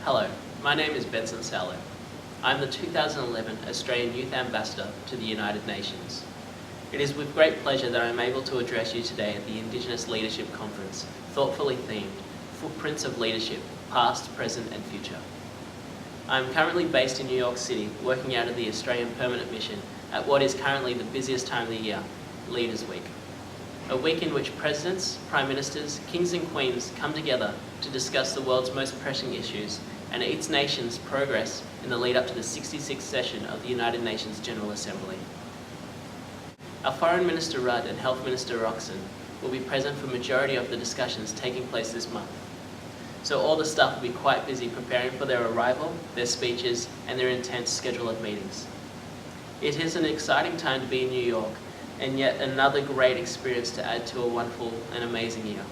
Hello, my name is Benson Saulo. I'm the 2011 Australian Youth Ambassador to the United Nations. It is with great pleasure that I'm able to address you today at the Indigenous Leadership Conference, thoughtfully themed, Footprints of Leadership, Past, Present and Future. I'm currently based in New York City, working out of the Australian Permanent Mission at what is currently the busiest time of the year, Leaders Week. A week in which presidents, prime ministers, kings and queens come together to discuss the world's most pressing issues and each nation's progress in the lead up to the 66th session of the United Nations General Assembly. Our Foreign Minister Rudd and Health Minister Roxon will be present for the majority of the discussions taking place this month. So all the staff will be quite busy preparing for their arrival, their speeches, and their intense schedule of meetings. It is an exciting time to be in New York, and yet another great experience to add to a wonderful and amazing year.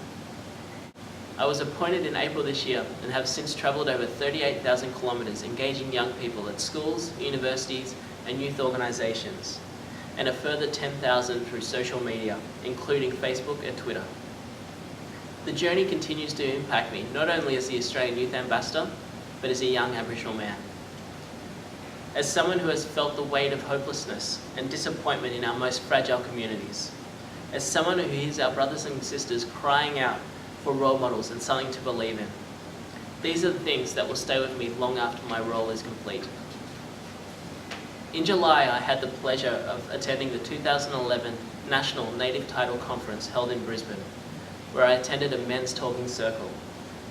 I was appointed in April this year and have since travelled over 38,000 kilometres engaging young people at schools, universities and youth organisations, and a further 10,000 through social media, including Facebook and Twitter. The journey continues to impact me, not only as the Australian Youth Ambassador, but as a young Aboriginal man. As someone who has felt the weight of hopelessness and disappointment in our most fragile communities, as someone who hears our brothers and sisters crying out for role models and something to believe in, these are the things that will stay with me long after my role is complete. In July, I had the pleasure of attending the 2011 National Native Title Conference held in Brisbane, where I attended a men's talking circle,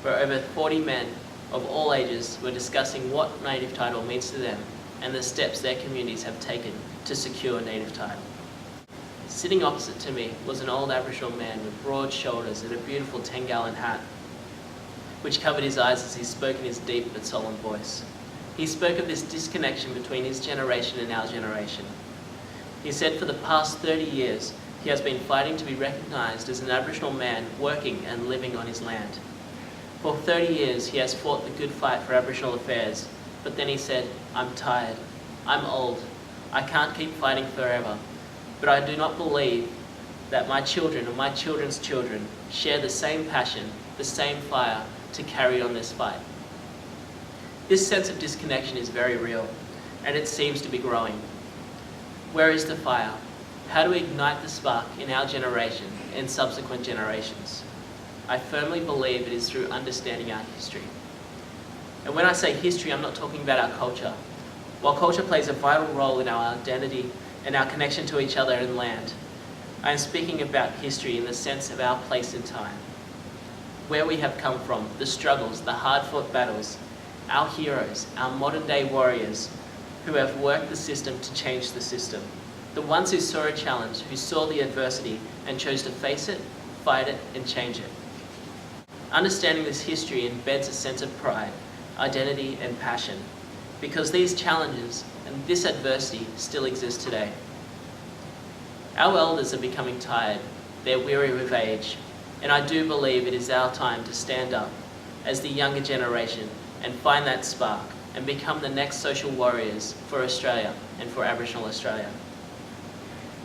where over 40 men of all ages were discussing what native title means to them and the steps their communities have taken to secure native title. Sitting opposite to me was an old Aboriginal man with broad shoulders and a beautiful 10-gallon hat, which covered his eyes as he spoke in his deep but solemn voice. He spoke of this disconnection between his generation and our generation. He said for the past 30 years, he has been fighting to be recognised as an Aboriginal man working and living on his land. For 30 years, he has fought the good fight for Aboriginal affairs, but then he said, "I'm tired, I'm old, I can't keep fighting forever, but I do not believe that my children or my children's children share the same passion, the same fire to carry on this fight." This sense of disconnection is very real, and it seems to be growing. Where is the fire? How do we ignite the spark in our generation and subsequent generations? I firmly believe it is through understanding our history. And when I say history, I'm not talking about our culture. While culture plays a vital role in our identity and our connection to each other and land, I am speaking about history in the sense of our place in time. Where we have come from, the struggles, the hard-fought battles, our heroes, our modern-day warriors who have worked the system to change the system. The ones who saw a challenge, who saw the adversity and chose to face it, fight it and change it. Understanding this history embeds a sense of pride, identity and passion, because these challenges and this adversity still exist today. Our elders are becoming tired, they're weary with age, and I do believe it is our time to stand up as the younger generation and find that spark and become the next social warriors for Australia and for Aboriginal Australia.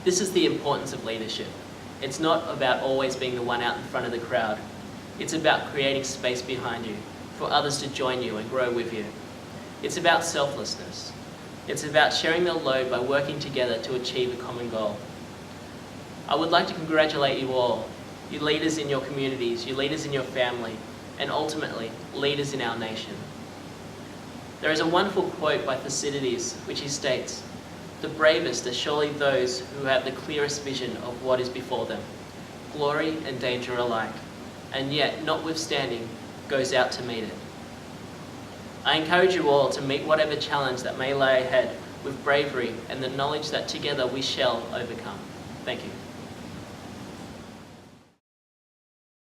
This is the importance of leadership. It's not about always being the one out in front of the crowd. It's about creating space behind you for others to join you and grow with you. It's about selflessness. It's about sharing the load by working together to achieve a common goal. I would like to congratulate you all, you leaders in your communities, you leaders in your family, and ultimately, leaders in our nation. There is a wonderful quote by Thucydides, which he states, "The bravest are surely those who have the clearest vision of what is before them, glory and danger alike, and yet, notwithstanding, goes out to meet it." I encourage you all to meet whatever challenge that may lie ahead with bravery and the knowledge that together we shall overcome. Thank you.